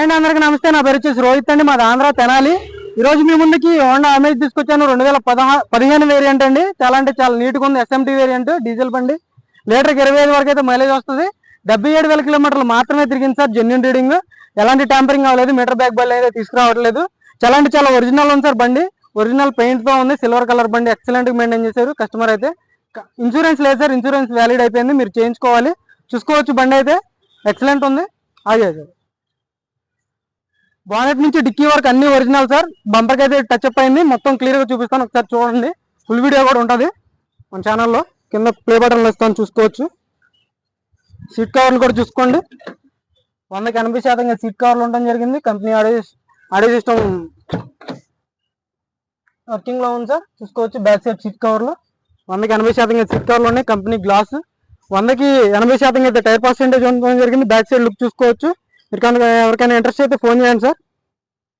And అందరికి నమస్తే. నా పేరు వచ్చేసి రోహిత్ అండి, మాది ఆంధ్ర తెనాలి. ఈ రోజు మీ ముందుకి హోండా అమేజ్ తీసుకొచ్చాను. 2015 వేరియంట్ అండి. చాలా అంటే చాలా నీట్గా ఉంది. SMT వేరియంట్, డీజిల్ బండి. లీటర్కి 25 వరకు అయితే మైలేజ్ వస్తుంది. 77,000 కిలోమీటర్లు మాత్రమే తిరిగింది సార్. జెన్యున్ రీడింగ్, ఎలాంటి ట్యాంపరింగ్ అవ్వలేదు. మీటర్ బ్యాక్ బండి అయితే తీసుకురావట్లేదు. చాలా అంటే చాలా ఒరిజినల్ ఉంది సార్ బండి. ఒరిజినల్ పెయింట్ తో ఉంది. సిల్వర్ కలర్ బండి, ఎక్సలెంట్ గా మెయింటైన్ చేశారు కస్టమర్ అయితే. ఇన్సూరెన్స్ లేదు సార్, ఇన్సూరెన్స్ వ్యాలిడ్ అయిపోయింది, మీరు చేయించుకోవాలి. చూసుకోవచ్చు, బండి అయితే ఎక్సలెంట్ ఉంది. అదే సార్, బానెట్ నుంచి డిక్కీ వరకు అన్ని ఒరిజినల్ సార్. బంపర్కి అయితే టచ్ అప్ అయింది. మొత్తం క్లియర్ గా చూపిస్తాను, ఒకసారి చూడండి. ఫుల్ వీడియో కూడా ఉంటుంది మన ఛానల్లో. కింద ప్లే బటన్లో ఇస్తాను, చూసుకోవచ్చు. సీట్ కవర్లు కూడా చూసుకోండి. 100కి 80% సీట్ కవర్లు ఉండడం జరిగింది. కంపెనీ ఆడియో సిస్టమ్ వర్కింగ్ లో ఉంది సార్, చూసుకోవచ్చు. బ్యాక్ సైడ్ సీట్ కవర్లు 100కి 80% సీట్ కవర్లు ఉన్నాయి. కంపెనీ గ్లాస్ 100కి 80% అయితే టైర్ పర్సెంటేజ్ ఉండడం జరిగింది. బ్యాక్ సైడ్ లుక్ చూసుకోవచ్చు. మీరు కనుక ఎవరికైనా ఇంట్రెస్ట్ అయితే ఫోన్ చేయండి సార్.